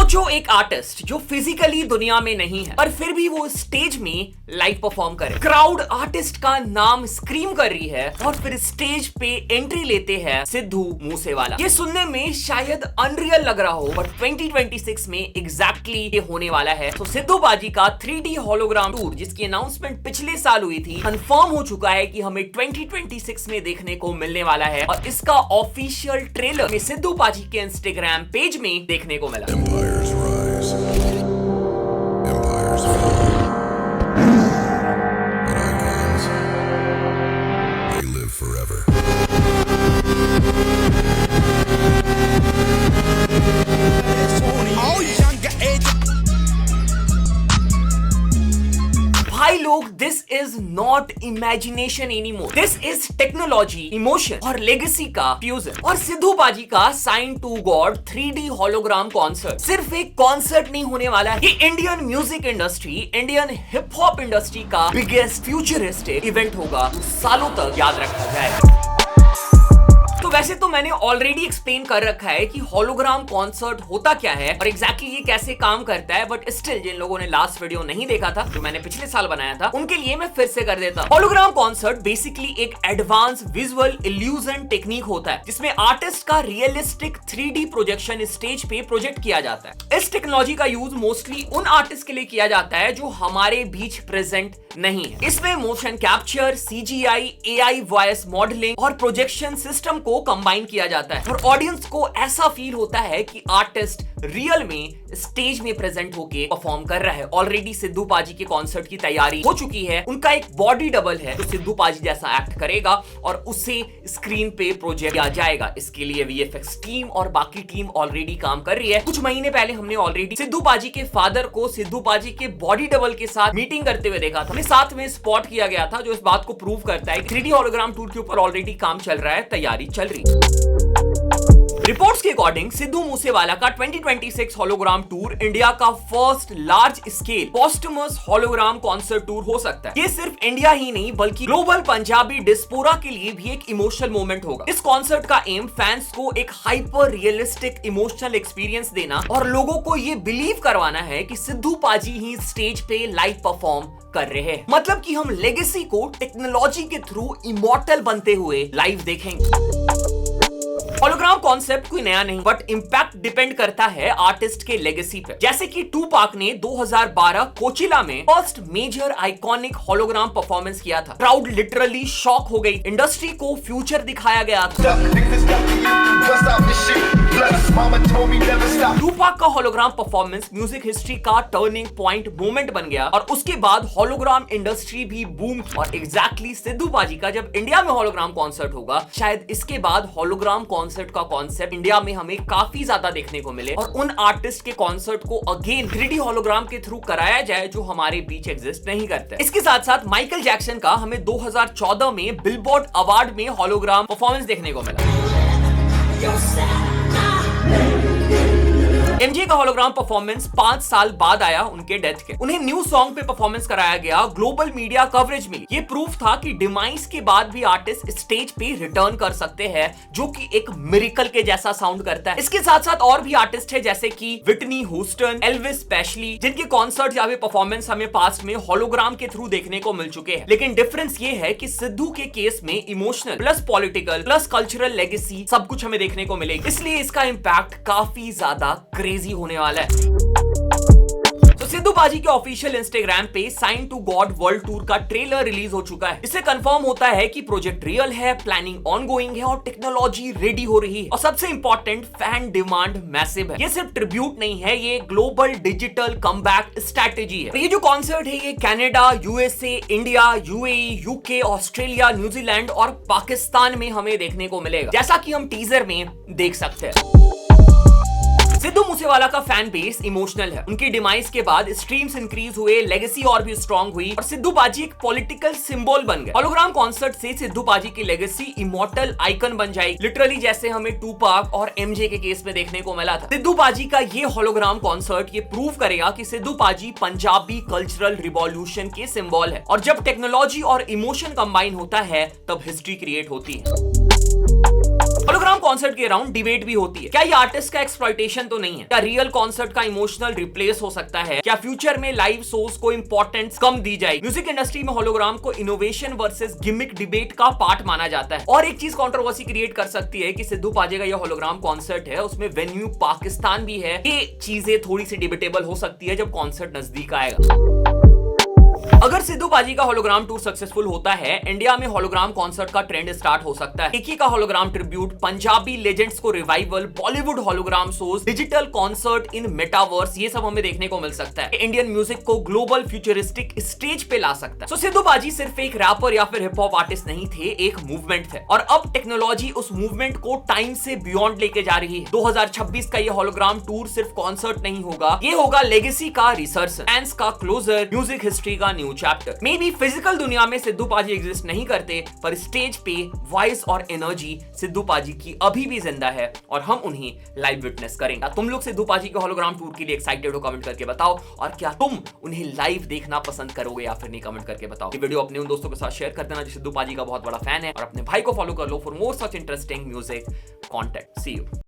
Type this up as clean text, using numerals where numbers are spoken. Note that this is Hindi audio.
सोचो एक आर्टिस्ट जो फिजिकली दुनिया में नहीं है पर फिर भी वो स्टेज में लाइव परफॉर्म करे। क्राउड आर्टिस्ट का नाम स्क्रीम कर रही है और फिर स्टेज पे एंट्री लेते हैं सिद्धू मूसेवाला। ये सुनने में शायद अनरियल लग रहा हो बट 2026 में एग्जैक्टली ये होने वाला है। तो सिद्धू बाजी का 3D होलोग्राम टूर जिसकी अनाउंसमेंट पिछले साल हुई थी कंफर्म हो चुका है कि हमें 2026 में देखने को मिलने वाला है और इसका ऑफिशियल ट्रेलर में सिद्धू बाजी के इंस्टाग्राम पेज में देखने को मिला। Empires rise. Empires fall. But icons, they live forever. All younger age. भाई लोग, this is not imagination anymore, this is technology, emotion और लेगेसी का फ्यूजन। और सिद्धू बाजी का sign to God 3D hologram concert सिर्फ एक कॉन्सर्ट नहीं होने वाला है, ये Indian music industry, Indian hip hop industry का बिगेस्ट फ्यूचरिस्टिक इवेंट होगा, जो सालों तक याद रखा जाएगा। तो वैसे तो मैंने ऑलरेडी एक्सप्लेन कर रखा है कि होलोग्राम कॉन्सर्ट होता क्या है और एग्जैक्टली ये कैसे काम करता है, बट स्टिल जिन लोगों ने लास्ट वीडियो नहीं देखा था जो मैंने पिछले साल बनाया था उनके लिए मैं फिर से कर देता हूं। होलोग्राम कॉन्सर्ट बेसिकली एक एडवांस विजुअल इल्यूजन टेक्निक होता है जिसमें आर्टिस्ट का रियलिस्टिक 3D प्रोजेक्शन स्टेज पे प्रोजेक्ट किया जाता है। इस टेक्नोलॉजी का यूज मोस्टली उन आर्टिस्ट के लिए किया जाता है जो हमारे बीच प्रेजेंट नहीं है। इसमें motion capture, CGI, AI voice modelling और प्रोजेक्शन सिस्टम को कंबाइन किया जाता है और ऑडियंस को ऐसा फील होता है कि आर्टिस्ट रियल में स्टेज में प्रेजेंट होके परफॉर्म कर रहा है। ऑलरेडी सिद्धू पाजी के कॉन्सर्ट की तैयारी हो चुकी है, उनका एक बॉडी डबल है जो सिद्धू पाजी जैसा एक्ट करेगा और उसे स्क्रीन पे प्रोजेक्ट किया जाएगा। इसके लिए VFX टीम और बाकी टीम ऑलरेडी काम कर रही है। कुछ महीने पहले हमने ऑलरेडी सिद्धू पाजी के फादर को सिद्धू पाजी के बॉडी डबल के साथ मीटिंग करते हुए देखा था, साथ में स्पॉट किया गया था, जो इस बात को प्रूव करता है कि 3D होलोग्राम टूर के ऊपर ऑलरेडी काम चल रहा है, तैयारी चल रही है। रिपोर्ट्स के अकॉर्डिंग सिद्धू मूसेवाला का 2026 होलोग्राम टूर इंडिया का first large scale posthumous hologram concert tour हो सकता है। ये सिर्फ इंडिया ही नहीं बल्कि ग्लोबल पंजाबी डिस्पोरा के लिए भी एक इमोशनल मोमेंट होगा। इस कॉन्सर्ट का एम फैंस को एक हाइपर रियलिस्टिक इमोशनल एक्सपीरियंस देना और लोगों को ये बिलीव करवाना है कि सिद्धू पाजी ही स्टेज पे लाइव परफॉर्म कर रहे हैं। मतलब कि हम लेगेसी को टेक्नोलॉजी के थ्रू इमॉर्टल बनते हुए लाइव देखेंगे। होलोग्राम कॉन्सेप्ट कोई नया नहीं बट इंपैक्ट डिपेंड करता है आर्टिस्ट के लेगेसी पे। जैसे कि टूपाक ने 2012 कोचिला में first major iconic hologram performance किया था। क्राउड लिटरली शॉक हो गई, इंडस्ट्री को फ्यूचर दिखाया गया था। टूपाक का होलोग्राम परफॉर्मेंस म्यूजिक हिस्ट्री का टर्निंग पॉइंट मोमेंट बन गया और उसके बाद होलोग्राम इंडस्ट्री भी बूम। और एग्जैक्टली सिद्धू पाजी का जब इंडिया में होलोग्राम कॉन्सर्ट होगा, शायद इसके बाद होलोग्राम कॉन्सर्ट का कॉन्सेप्ट इंडिया में हमें काफी ज्यादा देखने को मिले और उन आर्टिस्ट के कॉन्सर्ट को अगेन 3D होलोग्राम के थ्रू कराया जाए जो हमारे बीच एग्जिस्ट नहीं करते। इसके साथ साथ माइकल जैक्सन का हमें 2014 में बिलबोर्ड अवार्ड में होलोग्राम परफॉर्मेंस देखने को मिला। MJ का होलोग्राम परफॉर्मेंस 5 साल बाद आया उनके डेथ के। उन्हें न्यू सॉन्ग पे परफॉर्मेंस कराया गया, ग्लोबल मीडिया कवरेज मिली। ये प्रूफ था कि डिमाइस के बाद भी आर्टिस्ट स्टेज पे रिटर्न कर सकते हैं, जो कि एक मिरेकल के जैसा साउंड करता है। इसके साथ साथ और भी आर्टिस्ट है जैसे कि विटनी ह्यूस्टन, एल्विस प्रेस्ली, जिनके कॉन्सर्ट या परफॉर्मेंस हमें पास्ट में होलोग्राम के थ्रू देखने को मिल चुके हैं। लेकिन डिफरेंस ये है कि सिद्धू के केस में emotional plus political plus cultural legacy सब कुछ हमें देखने को मिलेगी, इसलिए इसका इंपैक्ट काफी ज्यादा क्रेजी होने वाला है। तो सिद्धू पाजी के ऑफिशियल इंस्टाग्राम पे sign to God world tour का ट्रेलर रिलीज हो चुका है। इससे कंफर्म होता है कि प्रोजेक्ट रियल है, प्लानिंग ऑनगोइंग है और टेक्नोलॉजी रेडी हो रही है। और सबसे इंपॉर्टेंट, फैन डिमांड मैसिव है। ये सिर्फ ट्रिब्यूट नहीं है, ये ग्लोबल डिजिटल कमबैक स्ट्रेटेजी है। ये जो कॉन्सर्ट है ये Canada, USA, India, UAE, UK, Australia, New Zealand और पाकिस्तान में हमें देखने को मिलेगा, जैसा कि हम टीजर में देख सकते हैं। सिद्धू मूसेवाला का फैन बेस इमोशनल है। उनकी डिमाइस के बाद स्ट्रीम्स इंक्रीज हुए, लेगेसी और भी स्ट्रांग हुई और सिद्धू पाजी एक पॉलिटिकल सिंबल बन गए। होलोग्राम कॉन्सर्ट से सिद्धू पाजी की लेगेसी इमॉर्टल आइकन बन जाएगी, लिटरली जैसे हमें टूपाक और MJ के केस में देखने को मिला था। सिद्धू पाजी का ये होलोग्राम कॉन्सर्ट ये प्रूव करेगा कि सिद्धू पाजी पंजाबी कल्चरल रिवॉल्यूशन के सिंबल है और जब टेक्नोलॉजी और इमोशन कंबाइन होता है तब हिस्ट्री क्रिएट होती है। होलोग्राम कॉन्सर्ट के अराउंड डिबेट भी होती है, क्या ये आर्टिस्ट का एक्सप्लॉइटेशन तो नहीं है, क्या रियल कॉन्सर्ट का इमोशनल रिप्लेस हो सकता है, क्या फ्यूचर में लाइव शोज को इंपॉर्टेंस कम दी जाएगी। म्यूजिक इंडस्ट्री में होलोग्राम को इनोवेशन वर्सेस गिमिक डिबेट का पार्ट माना जाता है। और एक चीज कंट्रोवर्सी क्रिएट कर सकती है कि सिद्धू पाजे का ये होलोग्राम कॉन्सर्ट है, उसमें वेन्यू पाकिस्तान भी है। ये चीजें थोड़ी सी डिबेटेबल हो सकती है जब कॉन्सर्ट नजदीक आएगा। अगर सिद्धू पाजी का होलोग्राम टूर सक्सेसफुल होता है, इंडिया में होलोग्राम कॉन्सर्ट का ट्रेंड स्टार्ट हो सकता है। इकी का होलोग्राम ट्रिब्यूट, पंजाबी लेजेंड्स को revival, Bollywood hologram shows, digital concert इन मेटावर्स, ये सब हमें देखने को मिल सकता है। इंडियन म्यूजिक को ग्लोबल फ्यूचरिस्टिक स्टेज पे ला सकता है। सो सिद्धू पाजी सिर्फ एक रैपर या फिर हिप हॉप आर्टिस्ट नहीं थे, एक मूवमेंट थे। और अब टेक्नोलॉजी उस मूवमेंट को टाइम से बियॉन्ड लेके जा रही है। 2026 का ये होलोग्राम टूर सिर्फ कॉन्सर्ट नहीं होगा, ये होगा लेगेसी का रिसर्च, फैंस का क्लोजर, म्यूजिक हिस्ट्री का new chapter. May be physical दुनिया में सिद्धू पाजी एग्जिस्ट नहीं करते, पर स्टेज पे वॉइस और एनर्जी सिद्धू पाजी की अभी भी जिंदा है और हम उन्हें लाइव विटनेस करेंगे। तुम लोग सिद्धू पाजी के होलोग्राम टूर के लिए एक्साइटेड हो? कमेंट करके बताओ। और क्या तुम उन्हें लाइव देखना पसंद करोगे या फिर नहीं? कमेंट करके बताओ। ये वीडियो अपने उन दोस्तों के साथ शेयर कर देना जो सिद्धू पाजी का बहुत बड़ा फैन है, और अपने भाई को फॉलो कर लो for more such interesting music content. See you.